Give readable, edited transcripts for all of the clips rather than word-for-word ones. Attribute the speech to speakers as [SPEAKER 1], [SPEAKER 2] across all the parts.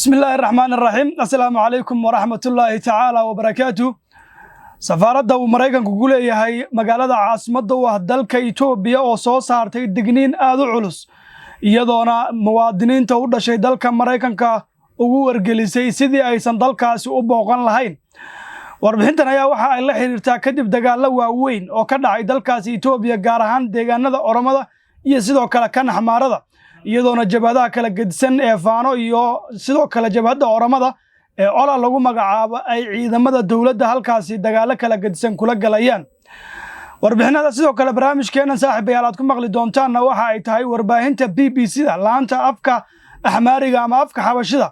[SPEAKER 1] بسم الله الرحمن الرحيم السلام عليكم ورحمة الله تعالى وبركاته سفارة ومريكان كقولي هاي مقالة عاصمة وهدلك إثيوبيا oo soo saartay digniin aad u culus iyadoona muwaadiniinta u dhashay dalka Mareykanka ugu wargelisay sidii aysan dalkaasi u booqan lahayn warbixintan ayaa waxa ay la xiriirtaa kadib dagaalo waaweyn oo ka dhacay dalkaasi Itoobiya gaar ahaan deegaanada Oromada iyo sidoo kale kan Xamaarada iyadoona jabhadaha kala gedisan ee Faano iyo sidoo kale jabhada Oromada ee ola lagu magacaabo ay ciidamada dawladda halkaasi dagaalo kala gedisan kula galayaan warbixinada sidoo kale barnaamijkeena saaxiibayaal aad ku maqli doontaan waxa ay tahay warbaahinta BBC-da laanta afka Axmaariga ama afka Xabashida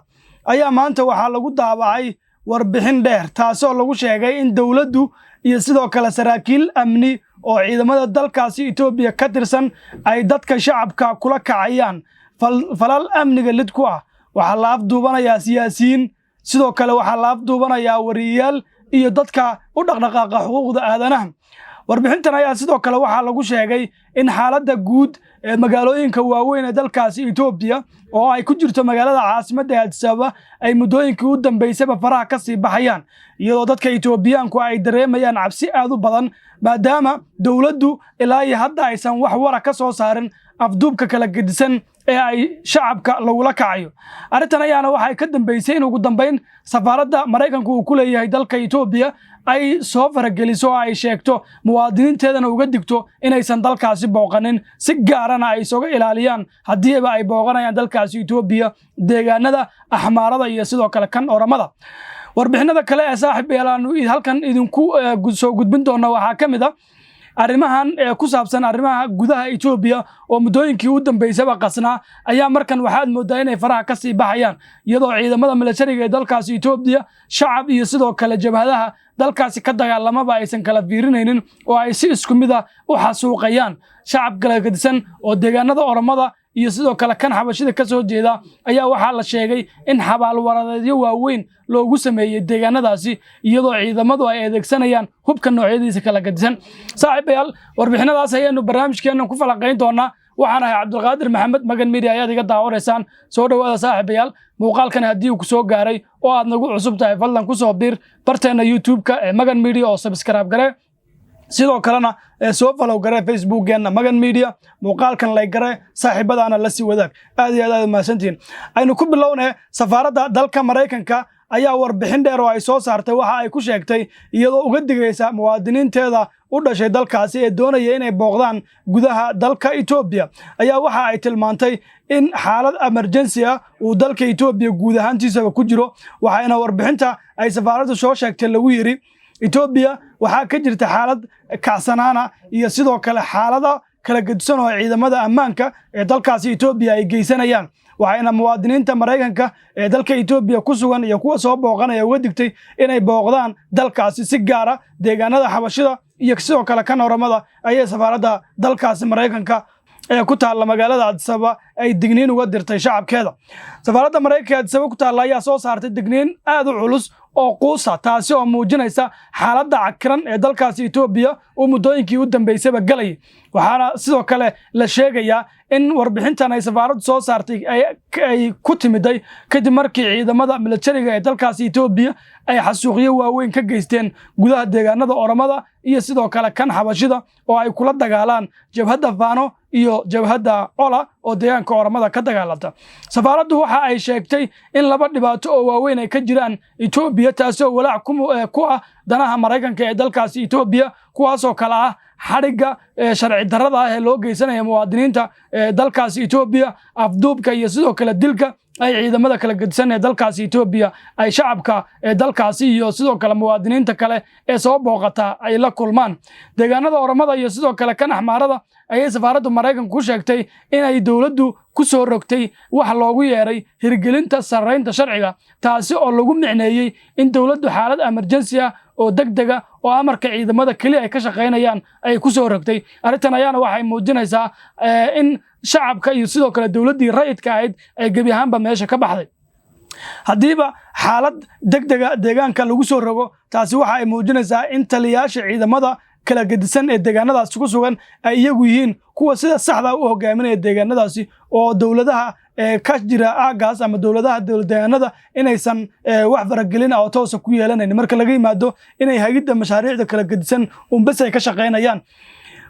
[SPEAKER 1] ayaa maanta waxa lagu daabacay warbixin dheer taasoo lagu sheegay in dawladdu iyo sidoo kale saraakiil amni oo ciidamada dalkaasi Itoobiya ka tirsan ay dadka shacabka kula kacayaan falal amniga lid ku ah waxa la afduubanayaa siyaasiyiin sidoo kale waxa la afduubanayaa wariyaal iyo dadka u dhaqdhaqaaqa xuquuqda aadanaha warbixintan ayaa sidoo kale waxa lagu sheegay in xaaladda guud ee magaalooyinka waaweyn ee dalkaasi Itoobiya oo ay ku jirto magaalada caasimadda Addis Ababa ay muddooyinkii u dambeysay faraha ka sii baxayaan iyadoo dadka Itoobiyaanku ay dareemayaan cabsi aad u badan maadaama dawladdu ilaa iyo hadda aysan wax wara ka soo saarin afduubka kala gedisan ee ay shacabka lagula kacayo arintan ayaana waxay ka dambeysay in ugu dambeyn safaaradda Mareykanka uu ku leeyahay dalka Itoobiya ay soo farageliso ay sheegto muwaadiniinteedana uga digto inaysan dalkaasi booqanin si gaarana ay soo ilaaliyaan hadii ay booqanayaan dalkaasi Itoobiya deegaanada Axmaarada iyo sidoo kale kan Oromada warbixinada kale ee saaxiibayaal halkan idinku soo gudbin doona waxa kamid ah arrimahan ku saabsan arrimaha gudaha Itoobiya oo muddooyinkii u dambeysay qasnaa ayaa markan waxaad moodaa inay faraha ka sii baxayaan iyadoo ciidamada militariga ee dalkaasi Itoobiya shacab iyo sidoo kale jabhadaha dalkaasi ka dagaalamaba aysan kala fiirinaynin oo ay si isku mid ah u xasuuqayaan shacab kala gedisan oo deegaanada Oromada iyo sidoo kale kan Xabashida ka soo jeeda ayaa waxa la sheegay in xabaal waradeedyo waaweyn loogu sameeyay deegaanadaasi iyadoo ciidamadu ay adeegsanayaan hubka noocyadiisa kala gedisan saaxiibayaal warbixinadaas ayaanu barnaamijkeena ku falaqayn doonaa waxaan ahay Cabdulqaadir Maxamed Magan Media ayaad iga daawareysaan soo dhawaada saaxiibayaal muuqaalkan haddii uu ku soo gaaray oo aad nagu cusub tahay fadlan ku soo biir barteena YouTube-ka ee Magan Media oo subscribe gare sidoo kalena soo follow gare Facebook-geena Magan Media muuqaalkan like gare saaxiibadana la sii wadaag aad iyo aad mahadsantiin aynu ku bilownaa safaaradda dalka Mareykanka ayaa warbixin dheer oo ay soo saartay waxa ay ku sheegtay iyadoo uga digaysa muwaadiniinteeda u dhashay dalkaasi ee doonaya inay booqdaan gudaha dalka Itoobiya ayaa waxa ay tilmaantay in xaalad emergency ah uu dalka Itoobiya guud ahaantiisa ku jiro waxayna warbixinta ay safaaraddu soo sheegtay lagu yiri Itoobiya waxa ka jirta xaalad kacsanaana iyo sidoo kale xaalada kala gedisan oo ciidamada ammaanka ee dalkaasi Itoobiya ay geysanayaan waxayna muwaadiniinta Mareykanka ee dalka Itoobiya ku sugan iyo kuwa soo booqanaya uga digtay inay booqdaan dalkaasi si gaar ah deegaanada Xabashida iyo sidoo kale kan Oromada ayay safaaradda dalkaasi Mareykanka ee ku taala magaalada Addis Ababa ay digniin uga dirtay shacabkeeda safaaradda Mareykanka Addis Ababa ku taala ayaa soo saartay digniin aad u culus oo quusa taasi oo muujinaysa xaaladda cakiran ee dalkaasi Itoobiya oo muddooyinkii u dambeysay galay waxaana sidoo kale la sheegayaa in warbixintan ay safaaraddu soo saartay ay ku timiday kadib markii ciidamada militariga ee dalkaasi Itoobiya ay xasuuqyo waaweyn ka geysteen gudaha deegaanada Oromada iyo sidoo kale kan Xabashida oo ay kula dagaalaan jabhada Faano iyo jabhada Ola oo deegaanka Oromada ka dagaalanta safaaraddu waxa ay sheegtay in laba dhibaato oo waaweyn ay ka jiraan Itoobiya taasoo walaac ku ah danaha Mareykanka ee dalkaasi Itoobiya kuwaasoo kala ah xariga sharci darrada ah ee loo geysanayo muwaadiniinta dalkaasi Itoobiya afduubka iyo sidoo kale dilka ay ciidamada kala gedisan ee dalkaasi Itoobiya ay shacabka dalkaasi iyo sidoo kale muwaadiniinta kale ee soo booqata ay la kulmaan deegaanada Oromada iyo sidoo kale kan Axmaarada ayay safaaraddu Mareykanka ku sheegtay in ay dawladdu ku soo rogtay wax loogu yeeray hirgelinta sareynta sharciga taasi oo lagu micneeyay in dawladdu xaalad emergency ah oo degdega oo amarka ciidamada kaliya ay ka shaqeynayaan ay ku soo rogtay arintan ayaana waxay muujinaysaa in shacabka iyo sidoo kale dawladdii rayidka ahayd ay gabi ahaanba meesha ka baxday hadiiba xaalad degdega deegaanka lagu soo rogo taasi waxa ay muujinaysaa in taliyaasha ciidamada kala gedisan ee deegaanadaas ku sugan ay iyagu yihiin kuwa sida saxda u hogaaminaya deegaanadaasi oo dawladaha ka jira aagaas ama dowladaha dowladdeegaanada inaysan wax faragelin oo toos ku yeelanayn marka laga yimaado inay hagidda mashaariicda kala gedisan bas ay ka shaqeynayaan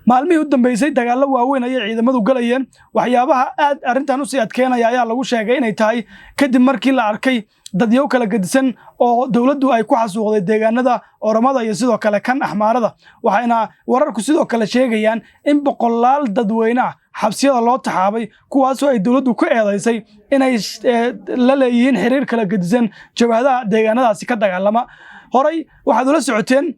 [SPEAKER 1] maalmihii u dambeysay dagaallo waaweyn ayay ciidamadu galayeen waxyaabaha aad arrintan u sii adkeynaya ayaa lagu sheegay inay tahay kadib markii la arkay dadyow kala gedisan oo dawladdu ay ku xasuuqday deegaanada Oromada iyo sidoo kale kan Axmaarada waxayna wararku sidoo kale sheegayaan in boqolaal dadweyne ah xabsiyada loo taxaabay kuwaas oo ay dawladdu ku eedeysay inay la leeyihiin xiriir kala gedisan jabhadaha deegaanadaasi ka dagaalama horay waxaad ula socoteen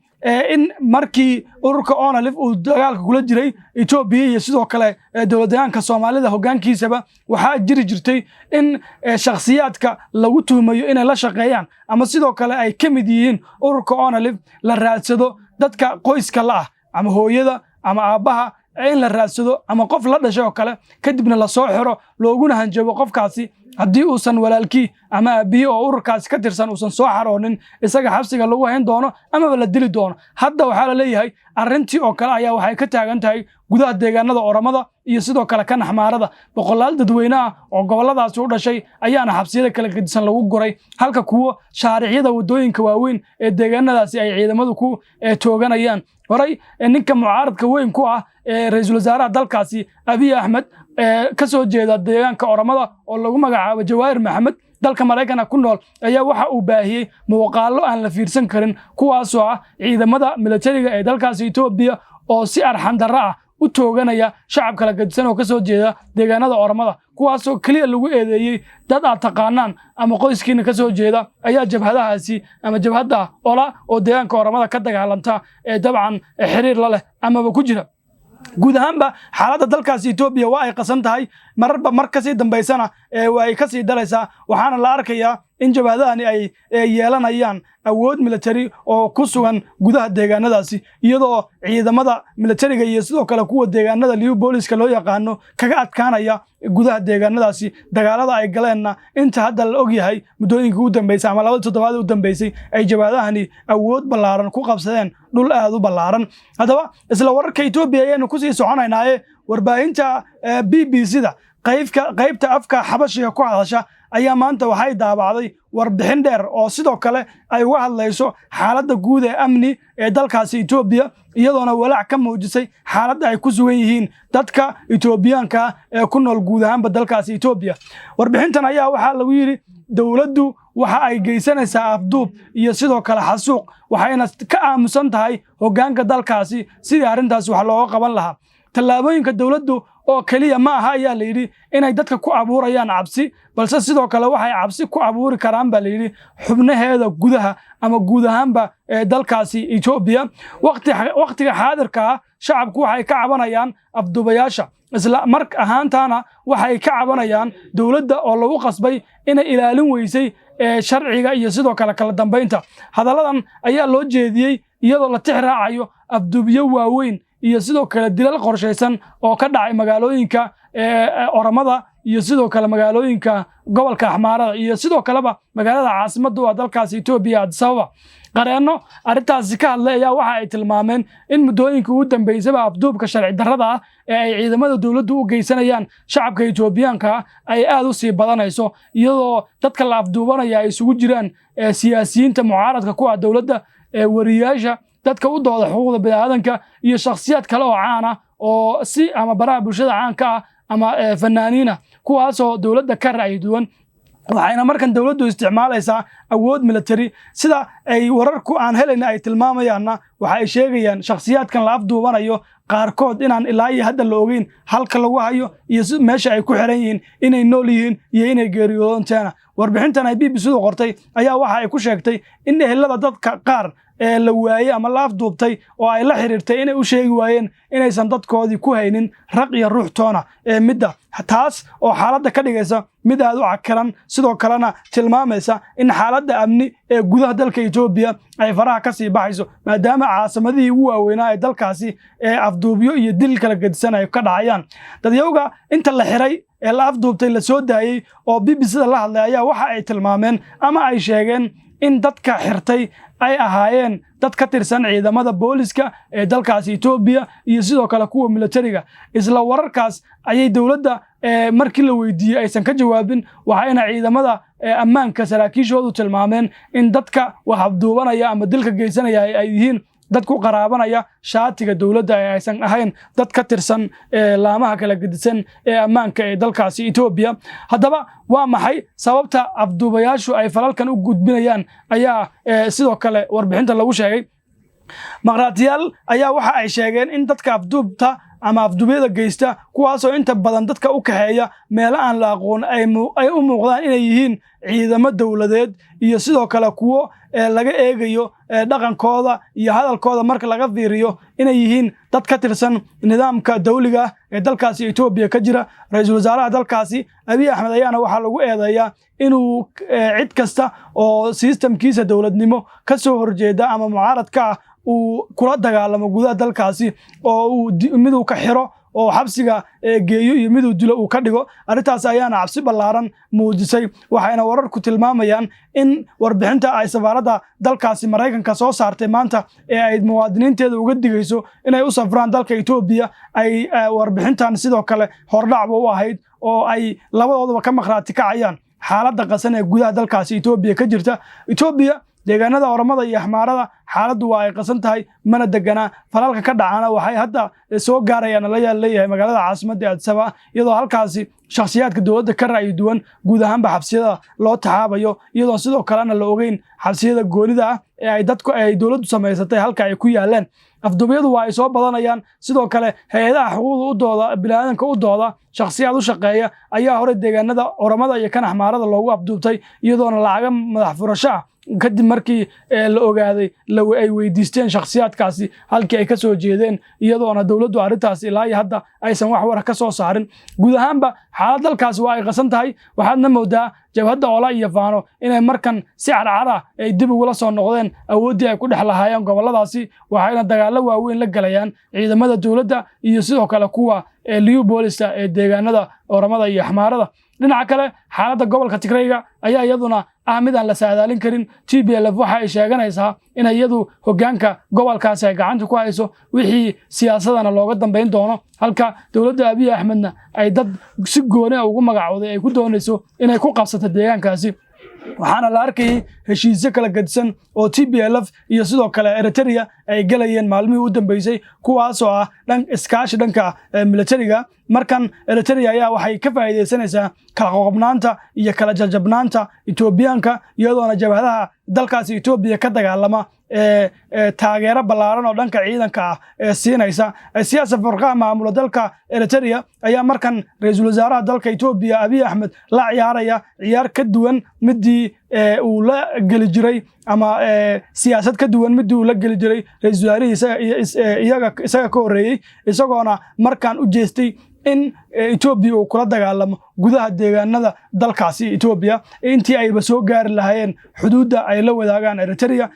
[SPEAKER 1] in markii ururka ONLF uu dagaalka kula jiray Ethiopia iyo sidoo kale dawladdaanka Soomaalida hoggaankiisaba waxa jiri jirtay in shakhsiyaadka lagu tuumayo inay la shaqeeyaan ama sidoo kale ay ka mid yihiin ururka ONLF la raadsado dadka qoyska la ah ama hooyada ama aabaha in la raadsado ama qof la dhashay oo kale kadibna la soo xiro looguna hanjabo qofkaasi haddii uusan walaalkii ama aabbihi oo ururkaasi ka tirsan uusan soo xaroonin isaga xabsiga lagu hayn doono ama la dili doono hadda waxaa la leeyahay arrintii oo kale ayaa waxay ka taagan tahay gudaha deegaanada Oromada iyo sidoo kale kan Axmaarada boqolaal dadweyne ah oo goboladaas u dhashay ayaana xabsiyada kala gedisan lagu guray halka kuwa shaariiciyada wadooyinka waaweyn ee deegaanadaasi ay ciidamadu ku tooganayaan horay ninka mucaaradka weyn ku ah ra'iisul wasaaraha dalkaasi Abiy Ahmed ka soo jeeda deegaanka Oromada oo lagu magacaabo Jawaahir Maxamed dalka Mareykanka ku nool ayaa waxa uu baahiyay muuqaallo aan la fiirsan karin kuwaas oo ah ciidamada militariga ee dalkaasi Ethiopia oo si arxan darro ah u tooganaya shacab kala gedisan oo ka soo jeeda deegaanada Oromada kuwaas oo kaliya lagu eedeeyay dad aad taqaanaan ama qoyskiina ka soo jeeda ayaa jabhadahaasi ama jabhada ola oo deegaanka Oromada ka dagaalanta dabcan xiriir la leh ama ku jira guud ahaanba xaaladda dalkaasi Ethiopia waa ay qasan tahay marba markasii dambeysana waa ay ka sii dalaysaa waxaana la arkayaa in jabhadahani ay yeelanayaan awood military oo ku sugan gudaha deegaanadaasi iyadoo ciidamada militariga iyo sidoo kale kuwa deegaanada liu booliska loo yaqaano kaga adkaanaya gudaha deegaanadaasi dagaalada ay galeenna inta hadda la og yahay muddooyinkii u dambeysay ama 2 toddobaad u dambeysay ay jabhadahani awood ballaaran ku qabsadeen dhul aad u ballaaran haddaba isla wararka Ethiopia ayaynu ku sii soconaynaaye warbaahinta BBC-da qaybta afka Xabashiga ku hadasha ayaa maanta waxay daabacday warbixin dheer oo sidoo kale ay uga hadlayso xaaladda guud ee amni ee dalkaasi Ethiopia iyadoona walaac ka muujisay xaaladda ay ku sugan yihiin dadka Ethiopiaanka ee ku nool guud ahaanba dalkaasi Ethiopia warbixintan ayaa waxa lagu yiri dawladdu waxa ay geysanaysaa afduub iyo sidoo kale xasuuq waxayna ka aamusan tahay hoggaanka dalkaasi sidii arrintaas wax looga qaban lahaa tallaabooyinka dawladdu oo kaliya ma aha ayaa la yiri inay dadka ku abuurayaan cabsi balse sidoo kale waxay cabsi ku abuuri karaan baa la yiri xubnaheeda gudaha ama guud ahaanba dalkaasi Ethiopia waqtiga xaadirka shacabku waxay ka cabanayaan afduubayaasha isla mark ahaantaana waxay ka cabanayaan dawladda oo lagu qasbay inay ilaalin weysay sharciga iyo sidoo kale kala dambeynta hadalladan ayaa loo jeediyay iyadoo la tixraacayo afduubiyo waaweyn iyo sidoo kale dilal qorsheysan oo ka dhacay magaalooyinka Oromada iyo sidoo kale magaalooyinka gobolka Axmaarada iyo sidoo kaleba magaalada caasimadda waa dalkaasi Ethiopia Addis Ababa qareeno arrintaasi ka hadlay ayaa waxa ay tilmaameen in muddooyinka ugu dambeysay afduubka sharci darrada ah ee ay ciidamada dawladdu u geysanayaan shacabka Ethiopiaanka ay aad u sii badanayso iyadoo dadka la afduubanaya ay isugu jiraan siyaasiyiinta mucaaradka ku ah dawladda wariyaasha dadka u dooda xuquuqda bini'aadanka iyo shakhsiyaad kale oo caan ah oo si ama baraha bulshada caanka ah ama fanaaniina kuwaas oo dawladda ka ra'yi duwan waxayna markan dawladdu isticmaalaysaa awood military sida ay wararku aan helayna ay tilmaamayaanna waxa ay sheegayaan shakhsiyaadkan la afduubanayo qaarkood inaan ilaa iyo hadda la ogeyn halka lagu hayo iyo meesha ay ku xiran yihiin inay nool yihiin iyo inay geeriyoodaan warbixintan ay BBC-du qortay ayaa waxa ay ku sheegtay in ehelada dadka qaar la waayay ama la afduubtay oo ay la xiriirtay inay u sheegi waayeen inaysan dadkoodii ku haynin raq iyo ruux toona midda taas oo xaaladda ka dhigaysa mid aad u cakaran sidoo kalena tilmaamaysa in xaaladda amni ee gudaha dalka Ethiopia ay faraha ka sii baxayso maadaama caasimadii ugu waaweynaa ee dalkaasi afduubyo iyo dil kala gedisan ay ka dhacayaan dadyowga inta la xiray ee la afduubtay la soo daayay oo BBC-da la hadlay ayaa waxa ay tilmaameen ama ay sheegeen in dadka xirtay ay ahaayeen dad ka tirsan ciidamada booliska ee dalkaasi Itoobiya iyo sidoo kale kuwa militariga isla wararkaas ayay dawladda markii la weydiiyay aysan ka jawaabin waxayna ciidamada ammaanka saraakiishoodu tilmaameen in dadka wax abduubanaya ama dilka geysanaya ay yihiin dad ku qaraabanaya shaatiga dawladda ay aysan ahayn dad ka tirsan laamaha kala gedisan ee ammaanka ee dalkaasi Itoobiya haddaba waa maxay sababta afduubayaashu ay falalkan u gudbinayaan ayaa sidoo kale warbixinta lagu sheegay maqraatiyaal ayaa waxa ay sheegeen in dadka afduubta ama afduubyada geysta kuwaasoo inta badan dadka u kaxeeya meelo aan la aqoon ay u muuqdaan inay yihiin ciidamo dawladeed iyo sidoo kale kuwo laga eegayo dhaqankooda iyo hadalkooda marka laga fiiriyo inay yihiin dad ka tirsan nidaamka dawliga ee dalkaasi Itoobiya ka jira ra'iisul wasaaraha dalkaasi Abiy Ahmed ayaana waxa lagu eedeeyaa inuu cid kasta oo systemkiisa dawladnimo ka soo horjeeda ama mucaarad ka ah uu kula dagaalamo gudaha dalkaasi oo uu miduu ka xiro oo xabsiga geeyo iyo miduu dilo uu ka dhigo arintaas ayaana cabsi ballaaran muujisay waxayna wararku tilmaamayaan in warbixinta ay safaaradda dalkaasi Mareykanka soo saartay maanta ee ay muwaadiniinteeda uga digayso inay u safraan dalka Itoobiya ay warbixintan sidoo kale hordhac u ahayd oo ay labadooduba ka maqraati kacayaan xaaladda qasan ee gudaha dalkaasi Itoobiya ka jirta Itoobiya deegaanada Oromada iyo Axmaarada xaaladdu waa ay qasan tahay mana degana falalka ka dhacana waxay hadda soo gaarayaan la leeyahay magaalada caasimadda Addis Ababa iyadoo halkaasi shakhsiyaadka dawladda ka raayi duwan guud ahaanba xabsiyada loo taxaabayo iyadoo sidoo kalena la ogeyn xabsiyada goonida ah ee ay dadku ay dawladdu sameysatay halka ay ku yaaleen afduubyadu waa ay soo badanayaan sidoo kale hay'adaha xuquuqda u dooda bilaadanka u dooda shakhsiyaad u shaqeeya ayaa hore deegaanada Oromada iyo kan Axmaarada loogu afduubtay iyadoona lacaga madax furasho kadib markii la ogaaday ay weydiisteen shakhsiyaadkaasi halkii ay ka soo jeedeen iyadoona dawladdu arintaas ilaa hadda aysan wax war ka soo saarin guud ahaanba xaalad dalkaas waa ay qasan tahay waxaadna moodaa jabhadda Ola iyo Faano inay markan si carcara ay dib ugu la soo noqdeen awoodii ay ku dhaxlahaayeen goboladaasi waxayna dagaalo waaweyn la galayaan ciidamada dawladda iyo sidoo kale kuwa liyu booliska ee deegaanada Oromada iyo Axmaarada dhinaca kale xaaladda gobolka Tigrayga ayaa iyaduna mid aan la saadaalin karin TPLF waxa ay sheeganaysaa in iyadu hoggaanka gobolkaas ay gacanta ku hayso wixii siyaasadana looga dambeyn doono halka dawladda Abiy Ahmedna ay dad si gooni ah ugu magacooday ay ku doonayso inay ku qabsato deegaankaasi waxaana la arkay heshiisyo kala gadsan oo TPLF iyo sidoo kale Eritrea ay galayeen maalmihii u dambeysay kuwaas oo ah iskaashi dhanka militariga markan Eritrea ayaa waxay ka faa'iideysanaysaa kala qoqobnaanta iyo kala jajabnaanta Itoobiyaanka iyadoona jabhadaha dalkaasi Itoobiya ka dagaalama taageero ballaaran oo dhanka ciidanka ah siinaysa siyaasad farqaha maamula dalka Eritrea ayaa markan ra'iisul wasaaraha dalka Itoobiya Abiy Ahmed la ciyaaraya ciyaar ka duwan midii uu la gali jiray ama siyaasad ka duwan midii uu la gali jiray ra'iisul wasaarihiisa isaga ka horeeyay isagoona markan u jeestay in Itoobiya uu kula dagaalamo gudaha deegaanada dalkaasi Itoobiya intii ay soo gaari lahaayeen xuduudda ay la wadaagaan Eritrea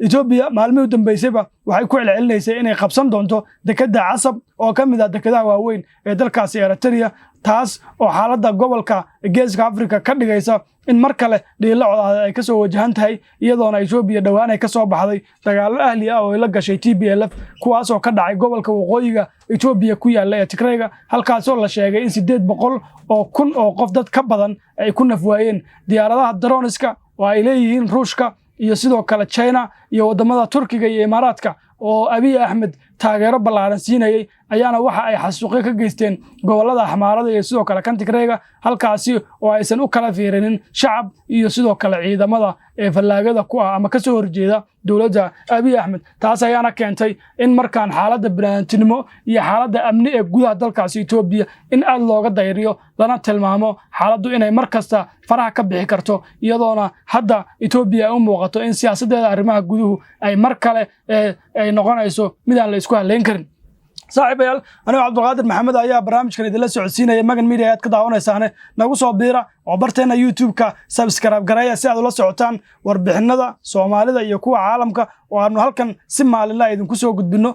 [SPEAKER 1] Itoobiya maalmihii u dambeysayba waxay ku celcelinaysay inay qabsan doonto dekedda Casab oo ka mid ah dekedaha waaweyn ee dalkaasi Eritrea taas oo xaaladda gobolka Geeska Afrika ka dhigaysa in mar kale dhiilo codad ay ka soo wajahan tahay iyadoona Itoobiya dhawaan ay ka soo baxday dagaalo ahli ah oo la gashay TPLF kuwaas oo ka dhacay gobolka waqooyiga Itoobiya ku yaala ee Tigrayga halkaas oo la sheegay in 800 oo kun oo qof dad ka badan ay ku nafwaayeen diyaaradaha droniska oo ay leeyihiin Ruushka iyo sidoo kale China iyo wadamada Turkiga iyo Imaaraadka oo Abiy Ahmed taageero ballaaran siinayay ayaana waxa ay xasuuqyo ka geysteen gobolada Axmaarada iyo sidoo kale kan Tigrayga halkaasi oo aysan u kala fiirinin shacab iyo sidoo kale ciidamada fallaagada ku ah ama ka soo horjeeda dawladda Abiy Ahmed taas ayaana keentay in markaan xaaladda banaantinimo iyo xaaladda amni ee gudaha dalkaasi Itoobiya in aad looga dayriyo lana tilmaamo xaaladdu inay markasta faraha ka bixi karto iyadoona hadda Itoobiya u muuqato in siyaasadeeda arrimaha guduhu ay mar kale ay noqonayso mid aan la isku haleyn karin saaxiibayaal aniga Cabdulqaadir Maxamed ayaa barnaamijkan idinla socodsiinaya Magan Media aad ka daawanaysaane nagu soo biira oo barteena YouTube-ka subscribe gareeya si aad ula socotaan warbixinada Soomaalida iyo kuwa caalamka oo aanu halkan si maalinle idinku soo gudbino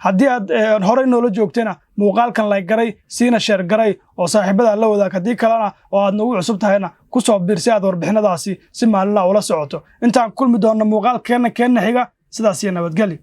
[SPEAKER 1] haddii aad horey noola joogteena muuqaalkan like garay siina share garay oo saaxiibada la wadaag hadii kalena oo aad nagu cusub tahayna ku soo biir si aad warbixinadaasi si maalinle ula socoto intaan kulmi doona muuqaalkeena xiga sidaas iyo nabadgelyo